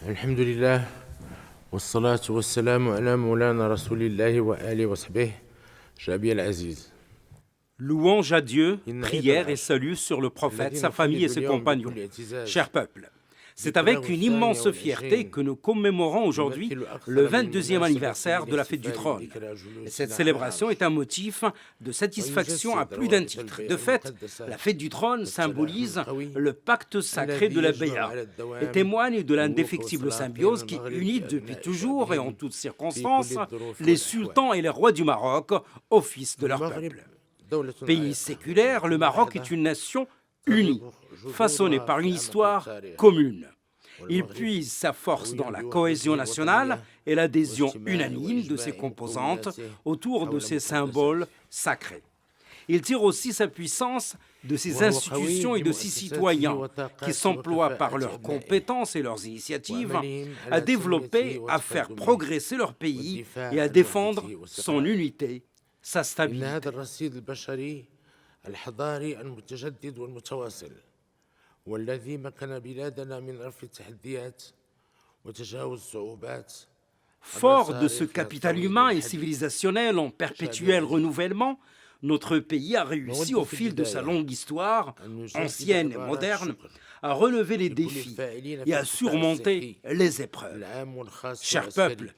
الحمد لله والصلاة والسلام على مولانا رسول الله وآله وصحبه شعبي العزيز. Louange à Dieu, prière et salut sur le prophète, sa famille et ses compagnons. Cher peuple, c'est avec une immense fierté que nous commémorons aujourd'hui le 22e anniversaire de la fête du trône. Et cette célébration est un motif de satisfaction à plus d'un titre. De fait, la fête du trône symbolise le pacte sacré de la Béa et témoigne de l'indéfectible symbiose qui unit depuis toujours et en toutes circonstances les sultans et les rois du Maroc au fils de leur peuple. Pays séculaire, le Maroc est une nation unie, façonnée par une histoire commune. Il puise sa force dans la cohésion nationale et l'adhésion unanime de ses composantes autour de ses symboles sacrés. Il tire aussi sa puissance de ses institutions et de ses citoyens qui s'emploient par leurs compétences et leurs initiatives à développer, à faire progresser leur pays et à défendre son unité, sa stabilité. والذي مكن بلادنا من رفع التحديات وتجاوز الصعوبات. Fort de ce capital humain et civilisationnel en perpétuel renouvellement, notre pays a réussi au fil de sa longue histoire, ancienne et moderne, à relever les défis et à surmonter les épreuves. Chers peuples,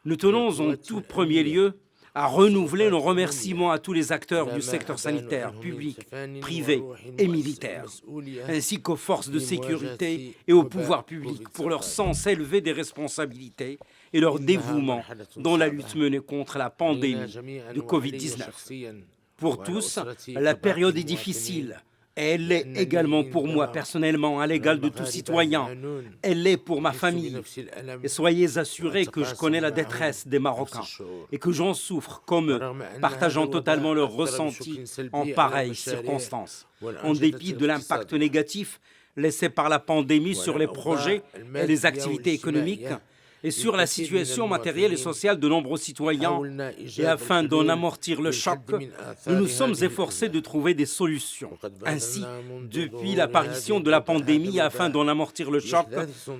nous tenons en tout premier lieu à renouveler nos remerciements à tous les acteurs du secteur sanitaire, public, privé et militaire, ainsi qu'aux forces de sécurité et au pouvoir public pour leur sens élevé des responsabilités et leur dévouement dans la lutte menée contre la pandémie de Covid-19. Pour tous, la période est difficile. Elle l'est également pour moi personnellement, à l'égal de tout citoyen. Elle l'est pour ma famille. Et soyez assurés que je connais la détresse des Marocains et que j'en souffre comme eux, partageant totalement leurs ressentis en pareilles circonstances. En dépit de l'impact négatif laissé par la pandémie sur les projets et les activités économiques, et sur la situation matérielle et sociale de nombreux citoyens, et afin d'en amortir le choc, nous nous sommes efforcés de trouver des solutions. Ainsi, depuis l'apparition de la pandémie, afin d'en amortir le choc,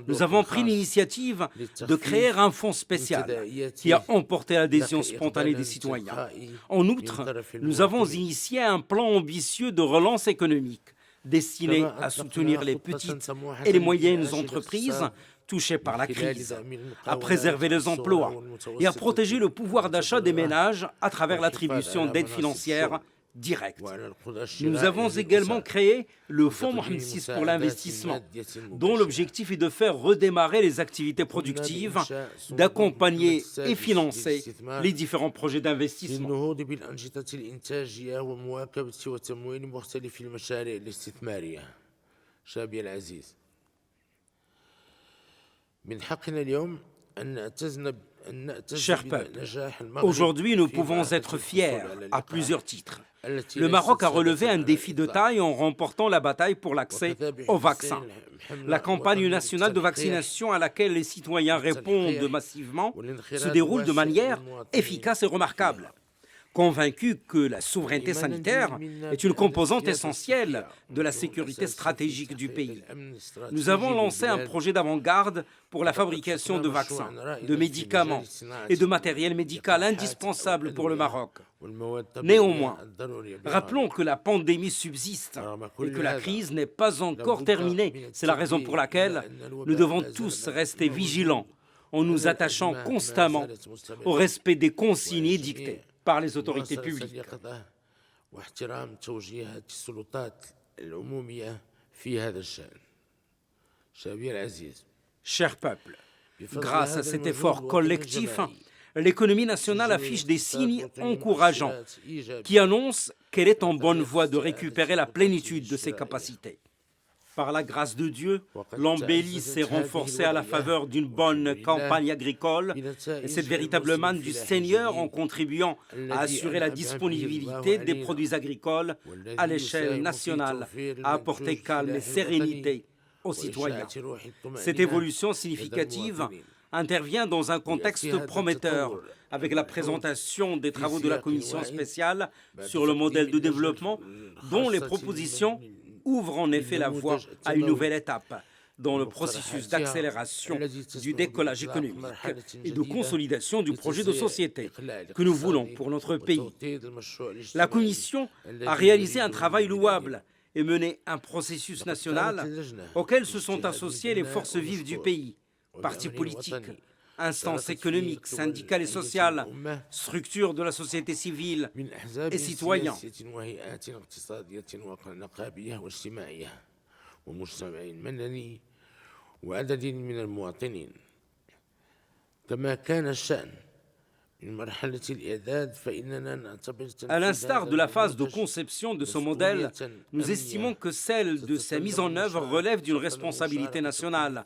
nous avons pris l'initiative de créer un fonds spécial qui a emporté l'adhésion spontanée des citoyens. En outre, nous avons initié un plan ambitieux de relance économique destiné à soutenir les petites et les moyennes entreprises touchés par la crise, à préserver les emplois et à protéger le pouvoir d'achat des ménages à travers l'attribution d'aides financières directes. Nous avons également créé le Fonds Mohamed VI pour l'investissement, dont l'objectif est de faire redémarrer les activités productives, d'accompagner et financer les différents projets d'investissement. Chers peuples, aujourd'hui nous pouvons être fiers à plusieurs titres. Le Maroc a relevé un défi de taille en remportant la bataille pour l'accès aux vaccins. La campagne nationale de vaccination à laquelle les citoyens répondent massivement se déroule de manière efficace et remarquable. Convaincus que la souveraineté sanitaire est une composante essentielle de la sécurité stratégique du pays, nous avons lancé un projet d'avant-garde pour la fabrication de vaccins, de médicaments et de matériel médical indispensable pour le Maroc. Néanmoins, rappelons que la pandémie subsiste et que la crise n'est pas encore terminée. C'est la raison pour laquelle nous devons tous rester vigilants en nous attachant constamment au respect des consignes dictées par les autorités publiques. Chers peuples, grâce à cet effort collectif, l'économie nationale affiche des signes encourageants qui annoncent qu'elle est en bonne voie de récupérer la plénitude de ses capacités. Par la grâce de Dieu, l'embellie s'est renforcée à la faveur d'une bonne campagne agricole et c'est véritablement du Seigneur en contribuant à assurer la disponibilité des produits agricoles à l'échelle nationale, à apporter calme et sérénité aux citoyens. Cette évolution significative intervient dans un contexte prometteur, avec la présentation des travaux de la commission spéciale sur le modèle de développement, dont les propositions ouvre en effet la voie à une nouvelle étape. dans le processus d'accélération du décollage économique et de consolidation du projet de société que nous voulons pour notre pays. La Commission a réalisé un travail louable et mené un processus national auquel se sont associées les forces vives du pays, partis politiques, instances économiques, syndicales et sociales, structures de la société civile et citoyens. وعدد من المواطنين كما كان الشأن من مرحلة الإعداد فإننا نعتبر À l'instar de la phase de conception de ce modèle, nous estimons que celle de sa mise en œuvre relève d'une responsabilité nationale,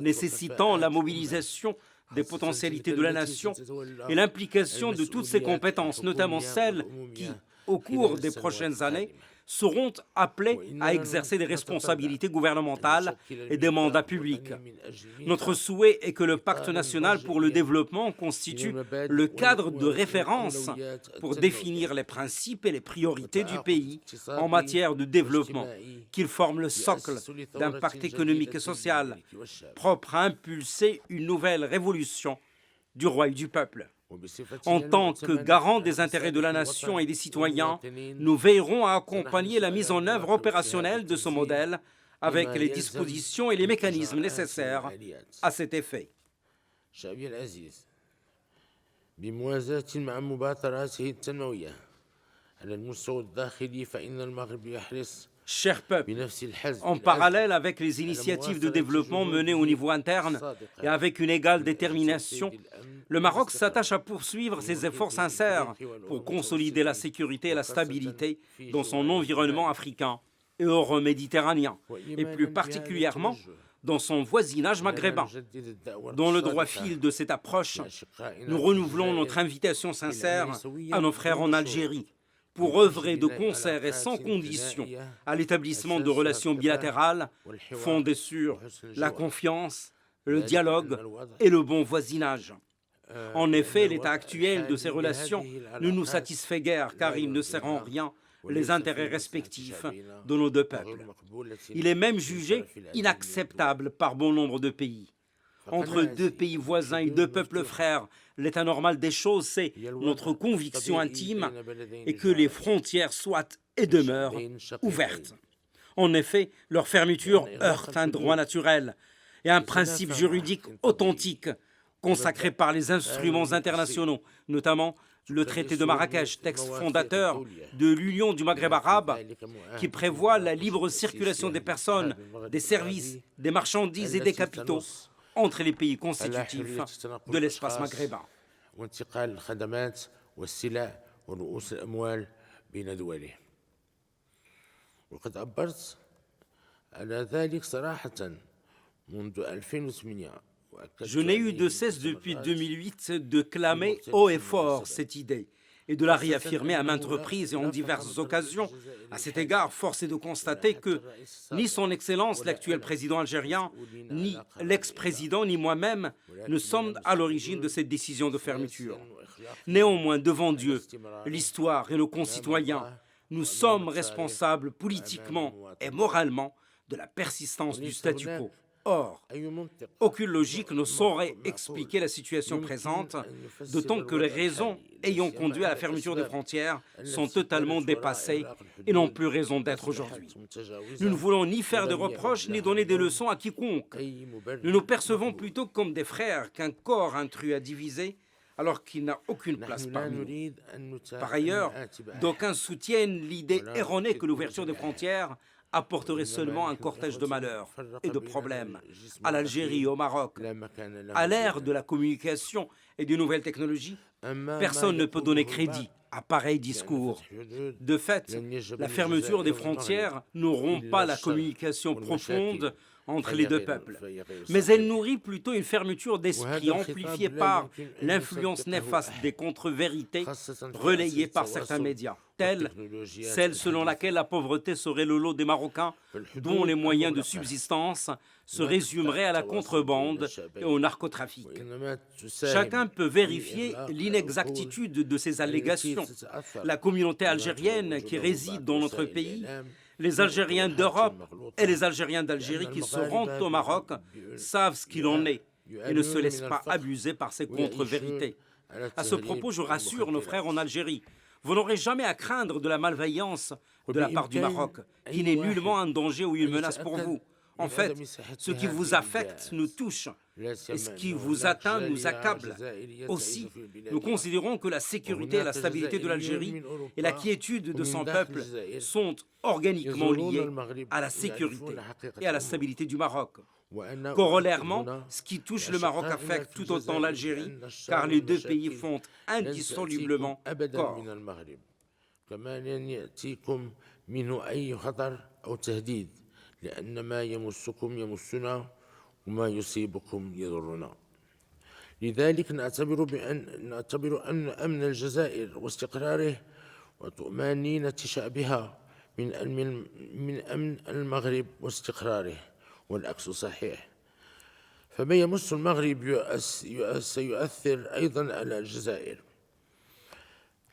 nécessitant la mobilisation des potentialités de la nation et l'implication de toutes ses compétences, notamment celles qui, au cours des prochaines années, seront appelés à exercer des responsabilités gouvernementales et des mandats publics. Notre souhait est que le Pacte national pour le développement constitue le cadre de référence pour définir les principes et les priorités du pays en matière de développement, qu'il forme le socle d'un pacte économique et social propre à impulser une nouvelle révolution du roi et du peuple. En tant que garant des intérêts de la nation et des citoyens, nous veillerons à accompagner la mise en œuvre opérationnelle de ce modèle avec les dispositions et les mécanismes nécessaires à cet effet. Chers peuples, en parallèle avec les initiatives de développement menées au niveau interne et avec une égale détermination, le Maroc s'attache à poursuivre ses efforts sincères pour consolider la sécurité et la stabilité dans son environnement africain et euro-méditerranéen, et plus particulièrement dans son voisinage maghrébin. Dans le droit fil de cette approche, nous renouvelons notre invitation sincère à nos frères en Algérie pour œuvrer de concert et sans condition à l'établissement de relations bilatérales fondées sur la confiance, le dialogue et le bon voisinage. En effet, l'état actuel de ces relations ne nous satisfait guère car il ne sert en rien les intérêts respectifs de nos deux peuples. Il est même jugé inacceptable par bon nombre de pays. Entre deux pays voisins et deux peuples frères, l'état normal des choses, c'est notre conviction intime et que les frontières soient et demeurent ouvertes. En effet, leur fermeture heurte un droit naturel et un principe juridique authentique consacré par les instruments internationaux, notamment le traité de Marrakech, texte fondateur de l'Union du Maghreb arabe, qui prévoit la libre circulation des personnes, des services, des marchandises et des capitaux entre les pays constitutifs de l'espace maghrébin. Je n'ai eu de cesse depuis 2008 de clamer haut et fort cette idée et de la réaffirmer à maintes reprises et en diverses occasions. À cet égard, force est de constater que ni son Excellence, l'actuel président algérien, ni l'ex-président, ni moi-même ne sommes à l'origine de cette décision de fermeture. Néanmoins, devant Dieu, l'histoire et nos concitoyens, nous sommes responsables politiquement et moralement de la persistance du statu quo. Or, aucune logique ne saurait expliquer la situation présente, d'autant que les raisons ayant conduit à la fermeture des frontières sont totalement dépassées et n'ont plus raison d'être aujourd'hui. Nous ne voulons ni faire de reproches ni donner des leçons à quiconque. Nous nous percevons plutôt comme des frères qu'un corps intrus à diviser, alors qu'il n'a aucune place parmi nous. Par ailleurs, d'aucuns soutiennent l'idée erronée que l'ouverture des frontières apporterait seulement un cortège de malheurs et de problèmes à l'Algérie et au Maroc. À l'ère de la communication et des nouvelles technologies, personne ne peut donner crédit à pareil discours. De fait, la fermeture des frontières ne rompt pas la communication profonde entre les deux peuples, mais elle nourrit plutôt une fermeture d'esprit amplifiée par l'influence néfaste des contre-vérités relayées par certains médias, telles celle selon laquelle la pauvreté serait le lot des Marocains, dont les moyens de subsistance se résumeraient à la contrebande et au narcotrafic. Chacun peut vérifier l'inexactitude de ces allégations. La communauté algérienne qui réside dans notre pays Les Algériens d'Europe et les Algériens d'Algérie qui se rendent au Maroc savent ce qu'il en est et ne se laissent pas abuser par ces contre-vérités. À ce propos, je rassure nos frères en Algérie, vous n'aurez jamais à craindre de la malveillance de la part du Maroc, qui n'est nullement un danger ou une menace pour vous. En fait, ce qui vous affecte nous touche et ce qui vous atteint nous accable. Aussi, nous considérons que la sécurité et la stabilité de l'Algérie et la quiétude de son peuple sont organiquement liées à la sécurité et à la stabilité du Maroc. Corollairement, ce qui touche le Maroc affecte tout autant l'Algérie, car les deux pays font indissolublement corps. لأن ما يمسكم يمسنا وما يصيبكم يضرنا. لذلك نعتبر أن أمن الجزائر واستقراره وطمأنينة شعبها من أمن المغرب واستقراره، والعكس صحيح. فما يمس المغرب سيؤثر أيضا على الجزائر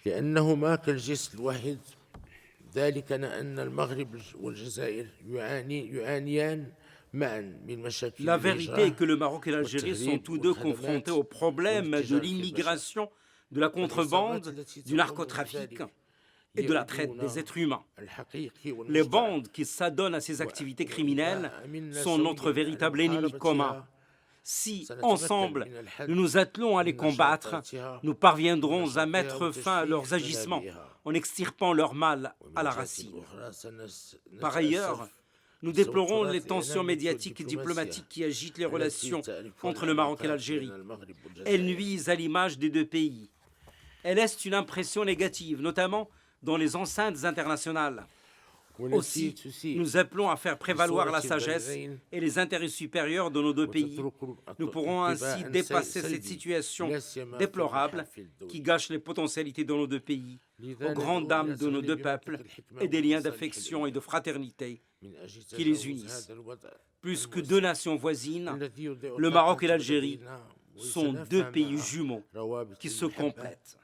لأنهما كالجسد الواحد. ذلك أن المغرب والجزائر يعانيان معا من مشاكل. La vérité est que le Maroc et l'Algérie sont tous deux confrontés aux problèmes de l'immigration, de la contrebande, du narcotrafic et de la traite des êtres humains. Les bandes qui s'adonnent à ces activités criminelles sont notre véritable ennemi commun. Si, ensemble, nous nous attelons à les combattre, nous parviendrons à mettre fin à leurs agissements en extirpant leur mal à la racine. Par ailleurs, nous déplorons les tensions médiatiques et diplomatiques qui agitent les relations entre le Maroc et l'Algérie. Elles nuisent à l'image des deux pays. Elles laissent une impression négative, notamment dans les enceintes internationales. Aussi, nous appelons à faire prévaloir la sagesse et les intérêts supérieurs de nos deux pays. Nous pourrons ainsi dépasser cette situation déplorable qui gâche les potentialités de nos deux pays, aux grandes dames de nos deux peuples et des liens d'affection et de fraternité qui les unissent. Plus que deux nations voisines, le Maroc et l'Algérie sont deux pays jumeaux qui se complètent.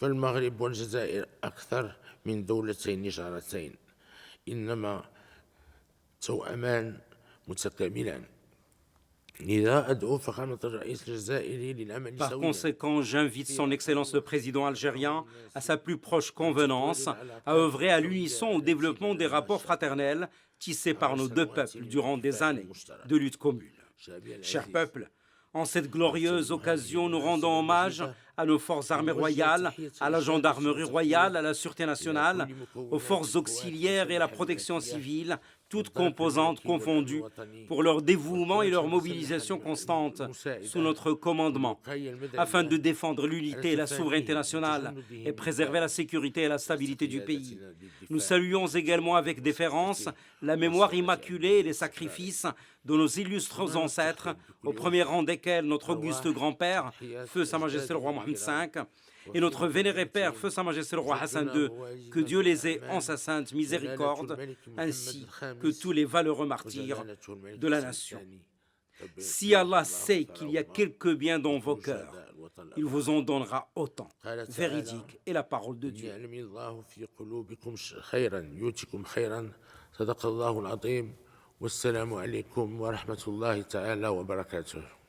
فالمغرب والجزائر أكثر من دولتين جارتين، إنما توأمان متكاملان. لذا أدعو فخامة الرئيس الجزائري للعمل Par سويا. conséquent, j'invite son Excellence le Président algérien à sa plus proche convenance à œuvrer à l'unisson au développement des rapports fraternels tissés par nos deux peuples durant des années de lutte commune. Chers peuples, en cette glorieuse occasion, nous rendons hommage à nos forces armées royales, à la gendarmerie royale, à la sûreté nationale, aux forces auxiliaires et à la protection civile, toutes composantes confondues, pour leur dévouement et leur mobilisation constante sous notre commandement, afin de défendre l'unité et la souveraineté nationale et préserver la sécurité et la stabilité du pays. Nous saluons également avec déférence la mémoire immaculée et les sacrifices de nos illustres ancêtres, au premier rang desquels notre auguste grand-père, feu Sa Majesté le roi Mohammed V, et notre vénéré père, feu Sa Majesté le roi Hassan II, que Dieu les ait en sa sainte miséricorde, ainsi que tous les valeureux martyrs de la nation. Si Allah sait qu'il y a quelque bien dans vos cœurs, il vous en donnera autant. Véridique est la parole de Dieu. والسلام عليكم ورحمة الله تعالى وبركاته.